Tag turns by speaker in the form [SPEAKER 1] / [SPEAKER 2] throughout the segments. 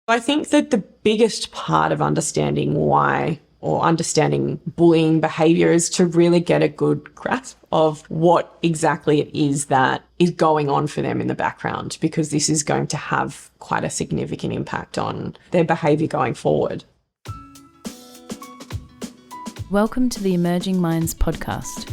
[SPEAKER 1] I think that the biggest part of understanding why or understanding bullying behaviour is to really get a good grasp of what exactly it is that is going on for them in the background, because this is going to have quite a significant impact on their behaviour going forward.
[SPEAKER 2] Welcome to the Emerging Minds podcast.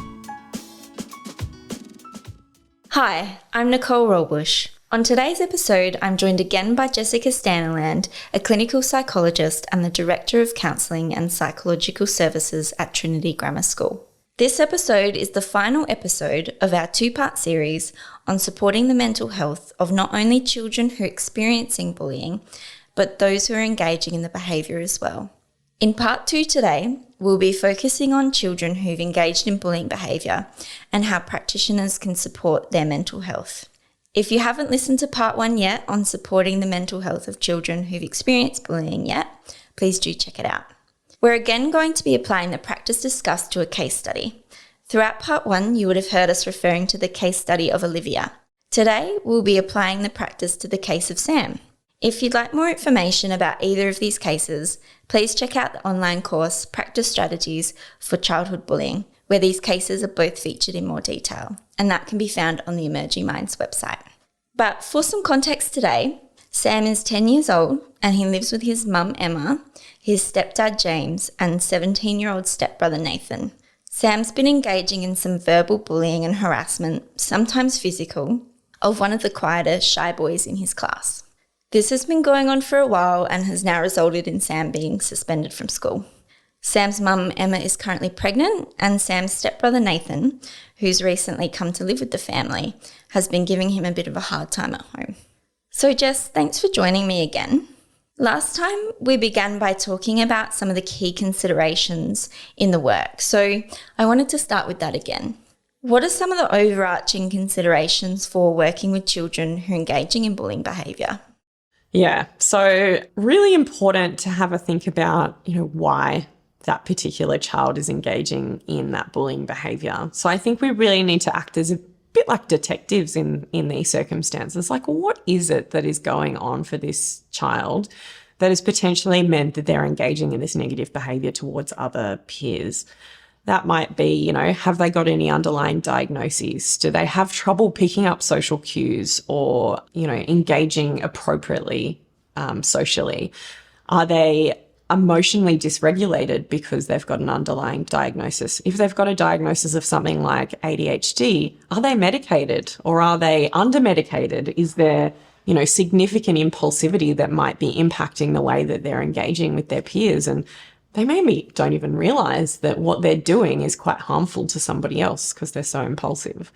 [SPEAKER 3] Hi, I'm Nicole Rollbusch. On today's episode, I'm joined again by Jessica Staniland, a clinical psychologist and the Director of Counselling and Psychological Services at Trinity Grammar School. This episode is the final episode of our two-part series on supporting the mental health of not only children who are experiencing bullying, but those who are engaging in the behaviour as well. In part 2 today, we'll be focusing on children who've engaged in bullying behaviour and how practitioners can support their mental health. If you haven't listened to part 1 yet on supporting the mental health of children who've experienced bullying yet, please do check it out. We're again going to be applying the practice discussed to a case study. Throughout part 1, you would have heard us referring to the case study of Olivia. Today, we'll be applying the practice to the case of Sam. If you'd like more information about either of these cases, please check out the online course Practice Strategies for Childhood Bullying, where these cases are both featured in more detail, and that can be found on the Emerging Minds website. But for some context today, Sam is 10 years old and he lives with his mum Emma, his stepdad James, and 17-year-old stepbrother Nathan. Sam's been engaging in some verbal bullying and harassment, sometimes physical, of one of the quieter, shy boys in his class. This has been going on for a while and has now resulted in Sam being suspended from school. Sam's mum, Emma, is currently pregnant, and Sam's stepbrother, Nathan, who's recently come to live with the family, has been giving him a bit of a hard time at home. So, Jess, thanks for joining me again. Last time, we began by talking about some of the key considerations in the work, so I wanted to start with that again. What are some of the overarching considerations for working with children who are engaging in bullying behaviour?
[SPEAKER 1] Yeah, so really important to have a think about, why that particular child is engaging in that bullying behaviour. So I think we really need to act as a bit like detectives in these circumstances. Like, what is it that is going on for this child that has potentially meant that they're engaging in this negative behaviour towards other peers? That might be, have they got any underlying diagnoses? Do they have trouble picking up social cues or, engaging appropriately socially? Are they emotionally dysregulated because they've got an underlying diagnosis? If they've got a diagnosis of something like ADHD, are they medicated or are they under-medicated? Is there, significant impulsivity that might be impacting the way that they're engaging with their peers? And they maybe don't even realize that what they're doing is quite harmful to somebody else because they're so impulsive.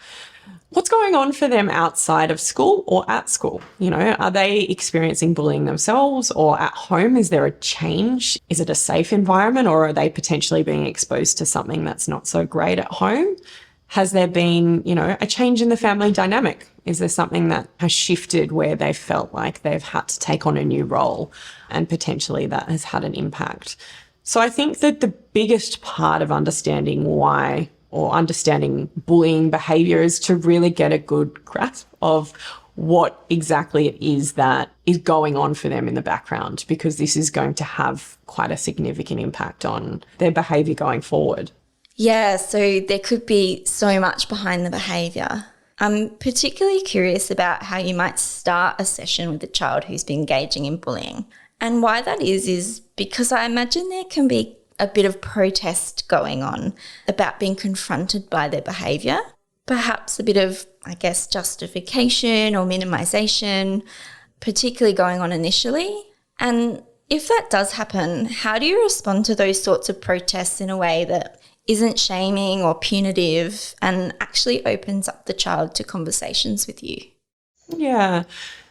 [SPEAKER 1] What's going on for them outside of school or at school? Are they experiencing bullying themselves or at home? Is there a change? Is it a safe environment, or are they potentially being exposed to something that's not so great at home? Has there been, a change in the family dynamic? Is there something that has shifted where they felt like they've had to take on a new role and potentially that has had an impact? So I think that the biggest part of understanding why or understanding bullying behaviour is to really get a good grasp of what exactly it is that is going on for them in the background, because this is going to have quite a significant impact on their behaviour going forward.
[SPEAKER 3] Yeah, so there could be so much behind the behaviour. I'm particularly curious about how you might start a session with a child who's been engaging in bullying. And why that is because I imagine there can be a bit of protest going on about being confronted by their behaviour, perhaps a bit of, justification or minimisation, particularly going on initially. And if that does happen, how do you respond to those sorts of protests in a way that isn't shaming or punitive and actually opens up the child to conversations with you?
[SPEAKER 1] Yeah.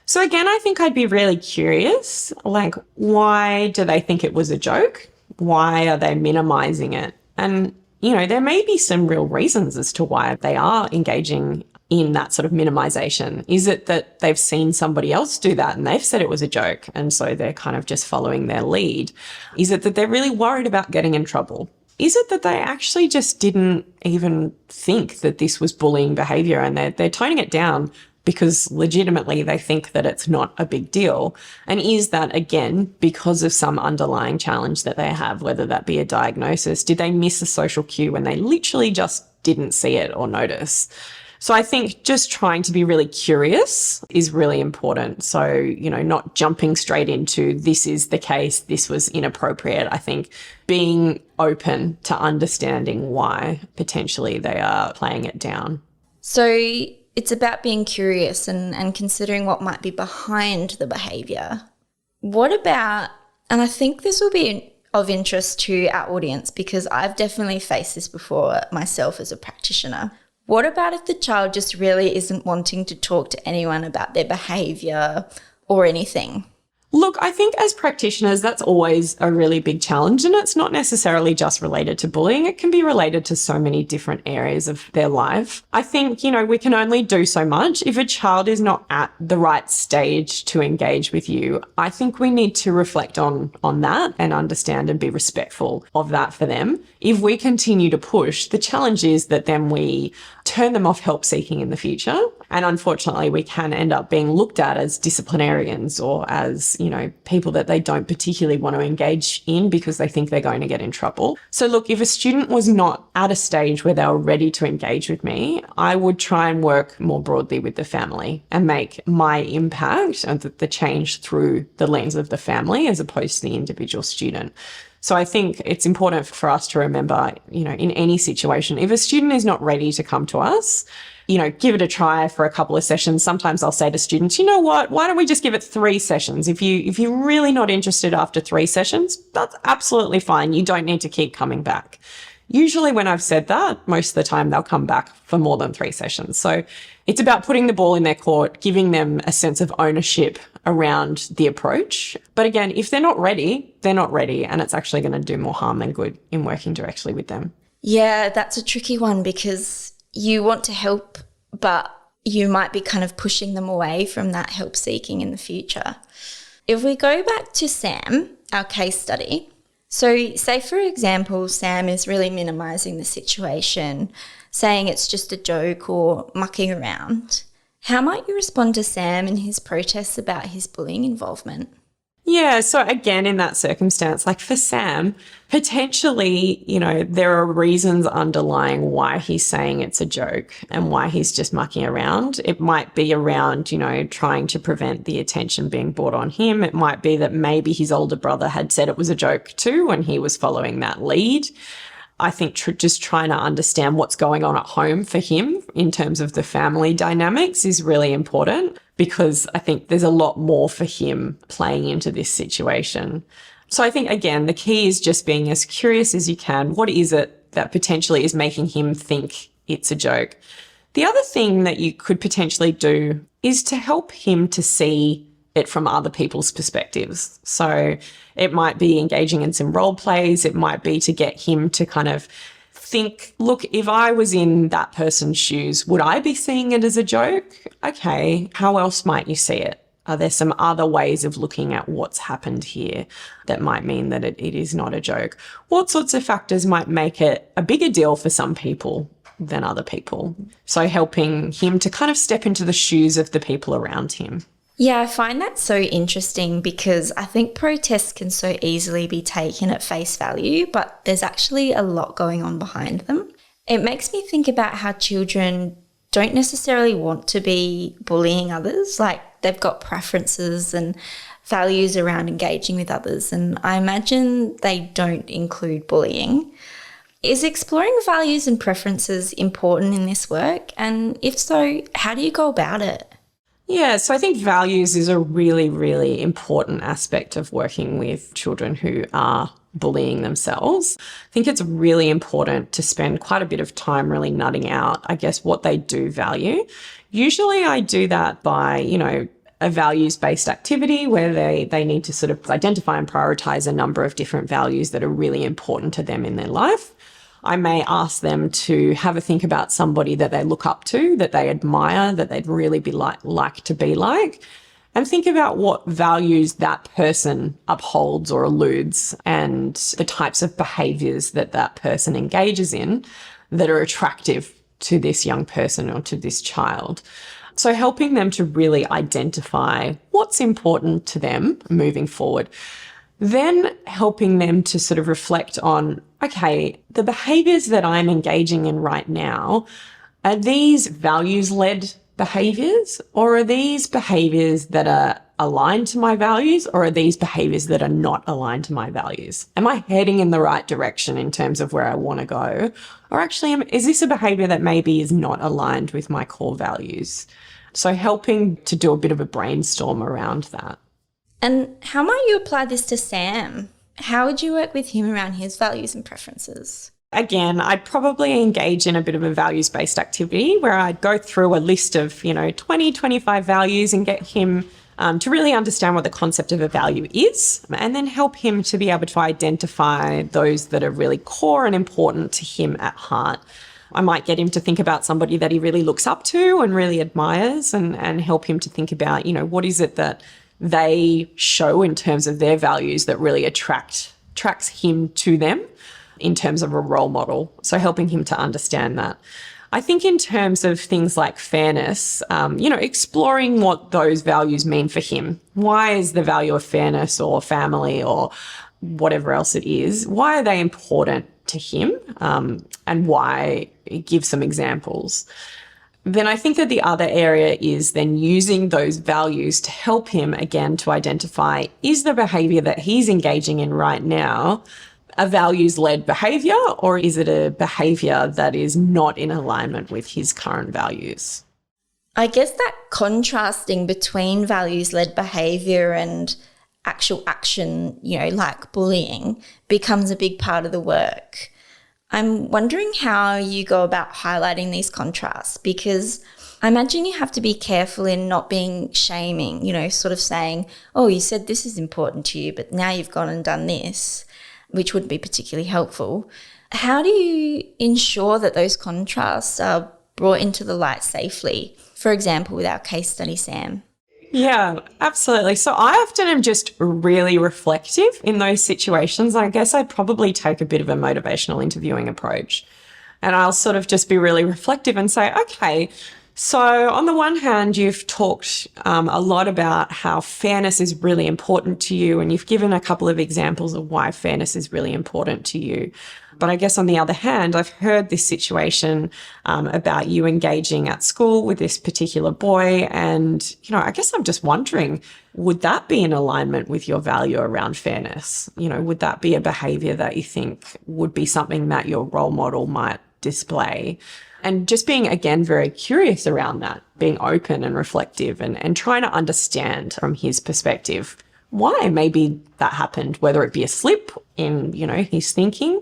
[SPEAKER 1] So again, I think I'd be really curious, why do they think it was a joke? Why are they minimizing it? And, there may be some real reasons as to why they are engaging in that sort of minimization. Is it that they've seen somebody else do that and they've said it was a joke, and so they're kind of just following their lead? Is it that they're really worried about getting in trouble? Is it that they actually just didn't even think that this was bullying behavior and they're toning it down because legitimately they think that it's not a big deal. And is that, again, because of some underlying challenge that they have, whether that be a diagnosis? Did they miss a social cue when they literally just didn't see it or notice? So I think just trying to be really curious is really important. So, not jumping straight into this is the case, this was inappropriate. I think being open to understanding why potentially they are playing it down.
[SPEAKER 3] So it's about being curious and considering what might be behind the behaviour. What about, and I think this will be of interest to our audience because I've definitely faced this before myself as a practitioner. What about if the child just really isn't wanting to talk to anyone about their behaviour or anything?
[SPEAKER 1] Look, I think as practitioners, that's always a really big challenge, and it's not necessarily just related to bullying. It can be related to so many different areas of their life. I think, we can only do so much. If a child is not at the right stage to engage with you, I think we need to reflect on that and understand and be respectful of that for them. If we continue to push, the challenge is that then we turn them off help seeking in the future. And unfortunately, we can end up being looked at as disciplinarians or as, people that they don't particularly want to engage in because they think they're going to get in trouble. So look, if a student was not at a stage where they were ready to engage with me, I would try and work more broadly with the family and make my impact and the change through the lens of the family as opposed to the individual student. So I think it's important for us to remember, in any situation, if a student is not ready to come to us, give it a try for a couple of sessions. Sometimes I'll say to students, you know what, why don't we just give it 3 sessions? If you're really not interested after 3 sessions, that's absolutely fine. You don't need to keep coming back. Usually when I've said that, most of the time they'll come back for more than 3 sessions. So it's about putting the ball in their court, giving them a sense of ownership around the approach. But again, if they're not ready, they're not ready, and it's actually going to do more harm than good in working directly with them.
[SPEAKER 3] Yeah, that's a tricky one because you want to help, but you might be kind of pushing them away from that help seeking in the future. If we go back to Sam, our case study, so say, for example, Sam is really minimising the situation, saying it's just a joke or mucking around. How might you respond to Sam and his protests about his bullying involvement?
[SPEAKER 1] Yeah, so again, in that circumstance, like for Sam, potentially, there are reasons underlying why he's saying it's a joke and why he's just mucking around. It might be around, trying to prevent the attention being brought on him. It might be that maybe his older brother had said it was a joke too and he was following that lead. I think just trying to understand what's going on at home for him in terms of the family dynamics is really important, because I think there's a lot more for him playing into this situation. So I think, again, the key is just being as curious as you can. What is it that potentially is making him think it's a joke? The other thing that you could potentially do is to help him to see it from other people's perspectives. So it might be engaging in some role plays. It might be to get him to kind of think, look, if I was in that person's shoes, would I be seeing it as a joke? Okay, how else might you see it? Are there some other ways of looking at what's happened here that might mean that it is not a joke? What sorts of factors might make it a bigger deal for some people than other people? So helping him to kind of step into the shoes of the people around him.
[SPEAKER 3] Yeah, I find that so interesting because I think protests can so easily be taken at face value, but there's actually a lot going on behind them. It makes me think about how children don't necessarily want to be bullying others. Like, they've got preferences and values around engaging with others, and I imagine they don't include bullying. Is exploring values and preferences important in this work? And if so, how do you go about it?
[SPEAKER 1] Yeah, so I think values is a really, really important aspect of working with children who are bullying themselves. I think it's really important to spend quite a bit of time really nutting out, I guess, what they do value. Usually I do that by, a values-based activity where they need to sort of identify and prioritize a number of different values that are really important to them in their life. I may ask them to have a think about somebody that they look up to, that they admire, that they'd really be like to be like, and think about what values that person upholds or eludes and the types of behaviours that that person engages in that are attractive to this young person or to this child. So helping them to really identify what's important to them moving forward. Then helping them to sort of reflect on, okay, the behaviours that I'm engaging in right now, are these values-led behaviours, or are these behaviours that are aligned to my values, or are these behaviours that are not aligned to my values? Am I heading in the right direction in terms of where I want to go? Or actually, is this a behaviour that maybe is not aligned with my core values? So helping to do a bit of a brainstorm around that.
[SPEAKER 3] And how might you apply this to Sam? How would you work with him around his values and preferences?
[SPEAKER 1] Again, I'd probably engage in a bit of a values-based activity where I'd go through a list of, 20, 25 values and get him to really understand what the concept of a value is, and then help him to be able to identify those that are really core and important to him at heart. I might get him to think about somebody that he really looks up to and really admires, and help him to think about, what is it that they show in terms of their values that really attracts him to them in terms of a role model. So helping him to understand that. I think in terms of things like fairness, exploring what those values mean for him. Why is the value of fairness or family or whatever else it is, why are they important to him, and why? Give some examples. Then I think that the other area is then using those values to help him again to identify, is the behaviour that he's engaging in right now a values-led behaviour, or is it a behaviour that is not in alignment with his current values?
[SPEAKER 3] I guess that contrasting between values-led behaviour and actual action, like bullying, becomes a big part of the work. I'm wondering how you go about highlighting these contrasts, because I imagine you have to be careful in not being shaming, sort of saying, oh, you said this is important to you, but now you've gone and done this, which wouldn't be particularly helpful. How do you ensure that those contrasts are brought into the light safely? For example, with our case study, Sam.
[SPEAKER 1] Yeah, absolutely. So I often am just really reflective in those situations. I guess I'd probably take a bit of a motivational interviewing approach, and I'll sort of just be really reflective and say, okay, so on the one hand, you've talked a lot about how fairness is really important to you, and you've given a couple of examples of why fairness is really important to you. But I guess on the other hand, I've heard this situation about you engaging at school with this particular boy. And, I guess I'm just wondering, would that be in alignment with your value around fairness? Would that be a behaviour that you think would be something that your role model might display? And just being, again, very curious around that, being open and reflective and trying to understand from his perspective why maybe that happened, whether it be a slip in, his thinking,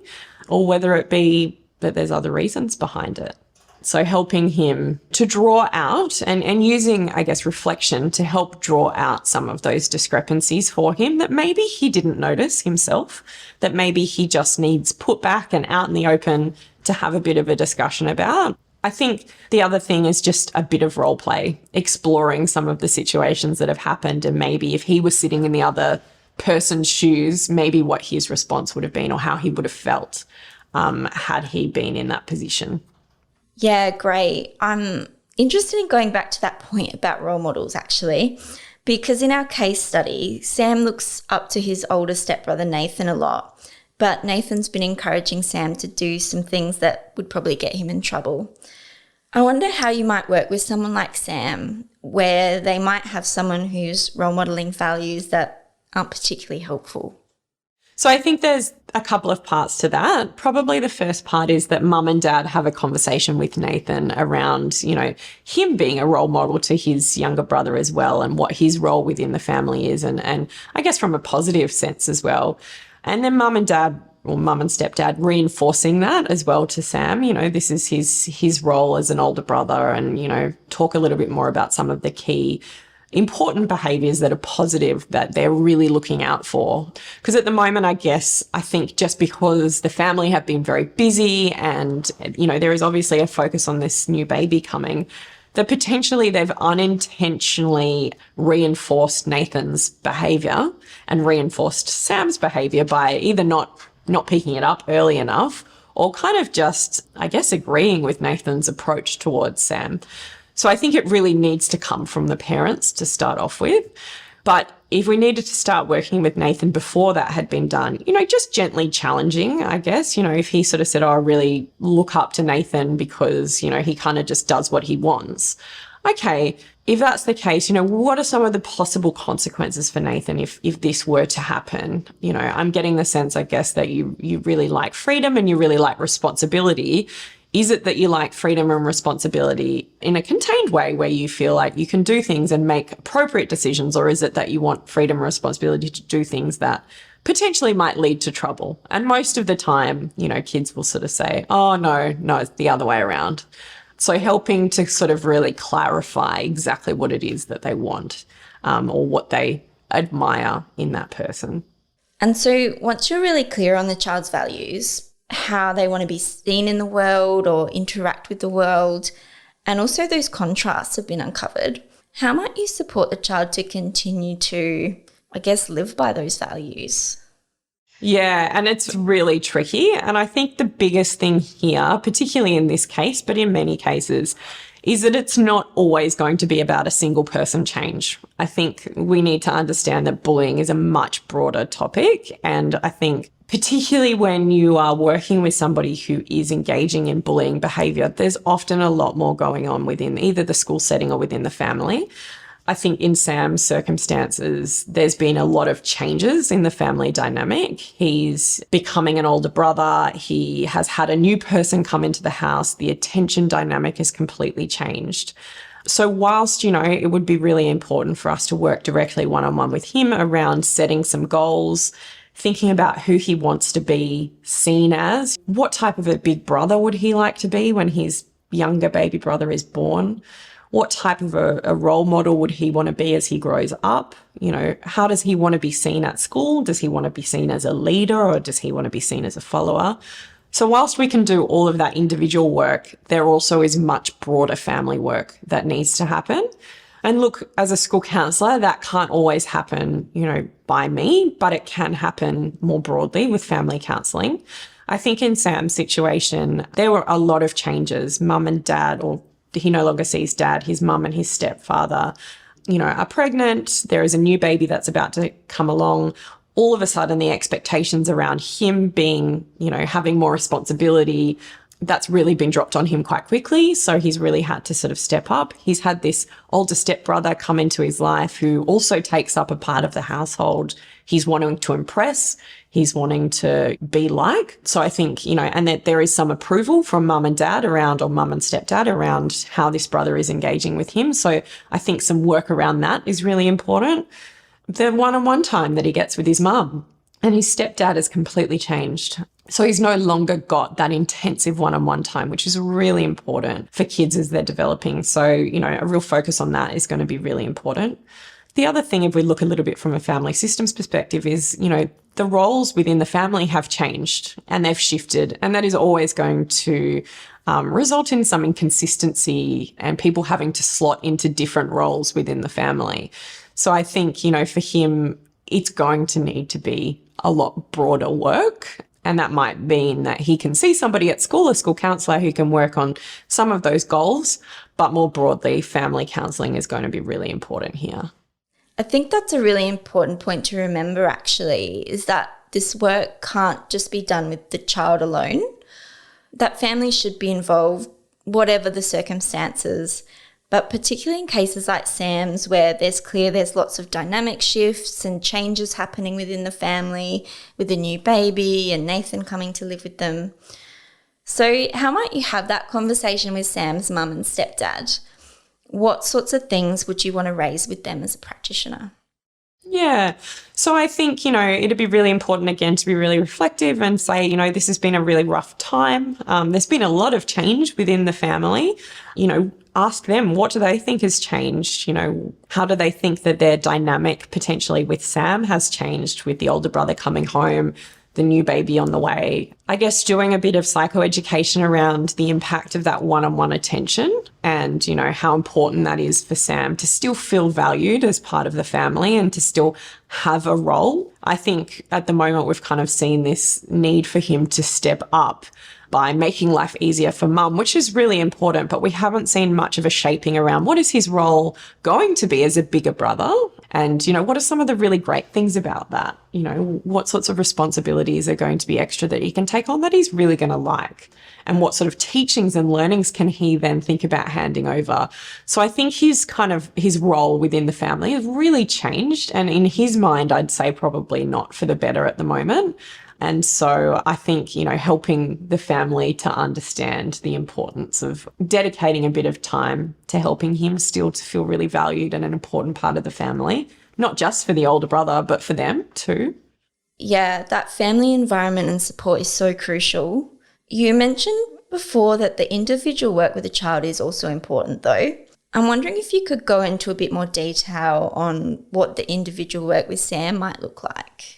[SPEAKER 1] or whether it be that there's other reasons behind it. So helping him to draw out and using, I guess, reflection to help draw out some of those discrepancies for him that maybe he didn't notice himself, that maybe he just needs put back and out in the open to have a bit of a discussion about. I think the other thing is just a bit of role play, exploring some of the situations that have happened, and maybe if he was sitting in the other person's shoes, maybe what his response would have been or how he would have felt had he been in that position.
[SPEAKER 3] Yeah, great. I'm interested in going back to that point about role models, actually, because in our case study, Sam looks up to his older stepbrother Nathan a lot, but Nathan's been encouraging Sam to do some things that would probably get him in trouble. I wonder how you might work with someone like Sam, where they might have someone who's role modelling values that aren't particularly helpful.
[SPEAKER 1] So I think there's a couple of parts to that. Probably the first part is that mum and dad have a conversation with Nathan around, him being a role model to his younger brother as well, and what his role within the family is, and I guess from a positive sense as well. And then mum and stepdad reinforcing that as well to Sam. This is his role as an older brother, and, talk a little bit more about some of the key important behaviours that are positive that they're really looking out for. Because at the moment, I think just because the family have been very busy and, there is obviously a focus on this new baby coming, that potentially they've unintentionally reinforced Nathan's behaviour and reinforced Sam's behaviour by either not picking it up early enough or kind of just, I guess, agreeing with Nathan's approach towards Sam. So I think it really needs to come from the parents to start off with. But if we needed to start working with Nathan before that had been done, just gently challenging, I guess, if he sort of said, I really look up to Nathan because, he kind of just does what he wants. Okay, if that's the case, what are some of the possible consequences for Nathan if this were to happen? I'm getting the sense, I guess, that you really like freedom and you really like responsibility. Is it that you like freedom and responsibility in a contained way where you feel like you can do things and make appropriate decisions? Or is it that you want freedom and responsibility to do things that potentially might lead to trouble? And most of the time, kids will sort of say, oh, no, it's the other way around. So helping to sort of really clarify exactly what it is that they want or what they admire in that person.
[SPEAKER 3] And so once you're really clear on the child's values, how they want to be seen in the world or interact with the world, and also those contrasts have been uncovered, how might you support the child to continue to, I guess, live by those values?
[SPEAKER 1] Yeah, and it's really tricky. And I think the biggest thing here, particularly in this case, but in many cases, is that it's not always going to be about a single person change. I think we need to understand that bullying is a much broader topic. And I think particularly when you are working with somebody who is engaging in bullying behaviour, there's often a lot more going on within either the school setting or within the family. I think in Sam's circumstances, there's been a lot of changes in the family dynamic. He's becoming an older brother. He has had a new person come into the house. The attention dynamic has completely changed. So whilst, it would be really important for us to work directly one-on-one with him around setting some goals, thinking about who he wants to be seen as, what type of a big brother would he like to be when his younger baby brother is born? What type of a role model would he want to be as he grows up? How does he want to be seen at school? Does he want to be seen as a leader or does he want to be seen as a follower? So whilst we can do all of that individual work, there also is much broader family work that needs to happen. And look, as a school counsellor, that can't always happen, by me, but it can happen more broadly with family counselling. I think in Sam's situation, there were a lot of changes. Mum and dad, or he no longer sees dad, his mum and his stepfather, are pregnant. There is a new baby that's about to come along. All of a sudden, the expectations around him being, having more responsibility, that's really been dropped on him quite quickly. So he's really had to sort of step up. He's had this older stepbrother come into his life who also takes up a part of the household. He's wanting to impress. He's wanting to be like. So I think, and that there is some approval from mum and dad around, or mum and stepdad around how this brother is engaging with him. So I think some work around that is really important. The one-on-one time that he gets with his mum, and his stepdad has completely changed. So he's no longer got that intensive one-on-one time, which is really important for kids as they're developing. So, a real focus on that is going to be really important. The other thing, if we look a little bit from a family systems perspective, is, the roles within the family have changed and they've shifted. And that is always going to result in some inconsistency and people having to slot into different roles within the family. So I think, for him, it's going to need to be a lot broader work. And that might mean that he can see somebody at school, a school counsellor, who can work on some of those goals. But more broadly, family counselling is going to be really important here.
[SPEAKER 3] I think that's a really important point to remember, actually, is that this work can't just be done with the child alone. That families should be involved, whatever the circumstances. But particularly in cases like Sam's, where there's lots of dynamic shifts and changes happening within the family with a new baby and Nathan coming to live with them. So how might you have that conversation with Sam's mum and stepdad? What sorts of things would you want to raise with them as a practitioner?
[SPEAKER 1] Yeah. So I think, it'd be really important, again, to be really reflective and say, this has been a really rough time. There's been a lot of change within the family. Ask them, what do they think has changed? How do they think that their dynamic potentially with Sam has changed with the older brother coming home, the new baby on the way? I guess doing a bit of psychoeducation around the impact of that one-on-one attention and, how important that is for Sam to still feel valued as part of the family and to still have a role. I think at the moment we've kind of seen this need for him to step up by making life easier for mum, which is really important, but we haven't seen much of a shaping around what is his role going to be as a bigger brother? And, what are some of the really great things about that? What sorts of responsibilities are going to be extra that he can take on that he's really going to like? And what sort of teachings and learnings can he then think about handing over? So I think his role within the family has really changed. And in his mind, I'd say probably not for the better at the moment. And so I think, helping the family to understand the importance of dedicating a bit of time to helping him still to feel really valued and an important part of the family, not just for the older brother, but for them too.
[SPEAKER 3] Yeah, that family environment and support is so crucial. You mentioned before that the individual work with the child is also important though. I'm wondering if you could go into a bit more detail on what the individual work with Sam might look like.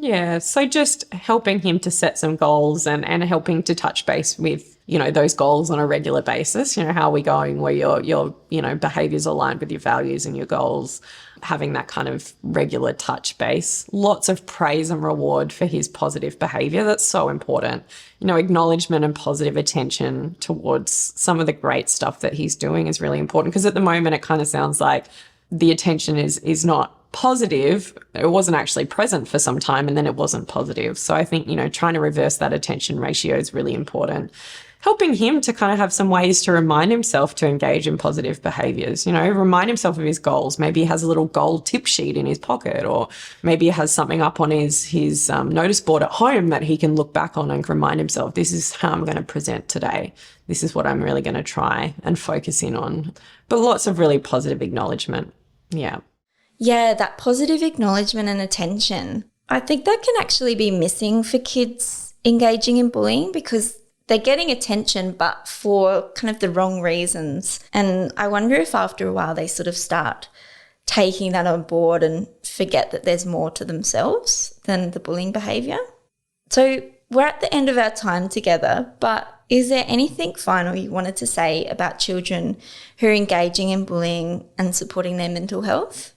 [SPEAKER 1] Yeah, so just helping him to set some goals and helping to touch base with, those goals on a regular basis. How are we going where your behaviours aligned with your values and your goals, having that kind of regular touch base. Lots of praise and reward for his positive behaviour. That's so important. Acknowledgement and positive attention towards some of the great stuff that he's doing is really important, because at the moment it kind of sounds like the attention is not positive. It wasn't actually present for some time, and then it wasn't positive. So I think, trying to reverse that attention ratio is really important. Helping him to kind of have some ways to remind himself to engage in positive behaviours, remind himself of his goals. Maybe he has a little goal tip sheet in his pocket, or maybe he has something up on his notice board at home that he can look back on and remind himself, this is how I'm going to present today. This is what I'm really going to try and focus in on. But lots of really positive acknowledgement. Yeah.
[SPEAKER 3] Yeah, that positive acknowledgement and attention. I think that can actually be missing for kids engaging in bullying, because they're getting attention but for kind of the wrong reasons. And I wonder if after a while they sort of start taking that on board and forget that there's more to themselves than the bullying behaviour. So we're at the end of our time together, but is there anything final you wanted to say about children who are engaging in bullying and supporting their mental health?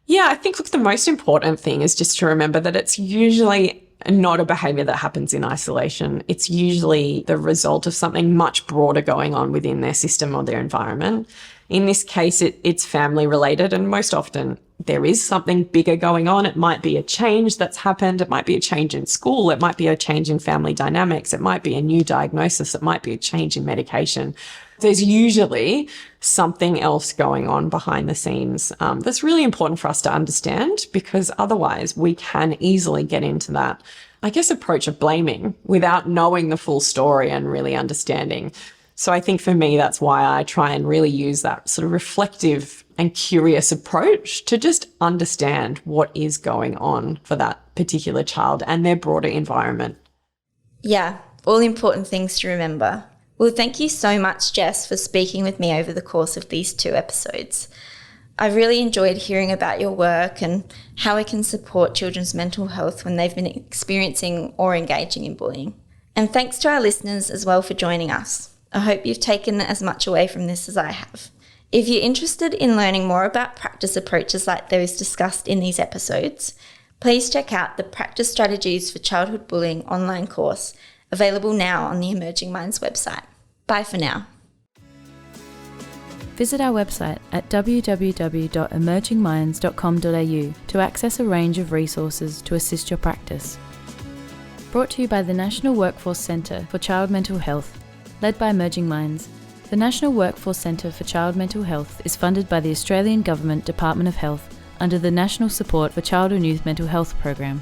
[SPEAKER 1] Yeah, I think, the most important thing is just to remember that it's usually not a behaviour that happens in isolation. It's usually the result of something much broader going on within their system or their environment. In this case, it's family related, and most often there is something bigger going on. It might be a change that's happened. It might be a change in school. It might be a change in family dynamics. It might be a new diagnosis. It might be a change in medication. There's usually something else going on behind the scenes that's really important for us to understand, because otherwise we can easily get into that, approach of blaming without knowing the full story and really understanding. So I think for me, that's why I try and really use that sort of reflective and curious approach to just understand what is going on for that particular child and their broader environment.
[SPEAKER 3] Yeah, all important things to remember. Well, thank you so much, Jess, for speaking with me over the course of these 2 episodes. I've really enjoyed hearing about your work and how it can support children's mental health when they've been experiencing or engaging in bullying. And thanks to our listeners as well for joining us. I hope you've taken as much away from this as I have. If you're interested in learning more about practice approaches like those discussed in these episodes, please check out the Practice Strategies for Childhood Bullying online course, available now on the Emerging Minds website. Bye for now.
[SPEAKER 2] Visit our website at www.emergingminds.com.au to access a range of resources to assist your practice. Brought to you by the National Workforce Centre for Child Mental Health, led by Emerging Minds. The National Workforce Centre for Child Mental Health is funded by the Australian Government Department of Health under the National Support for Child and Youth Mental Health Program.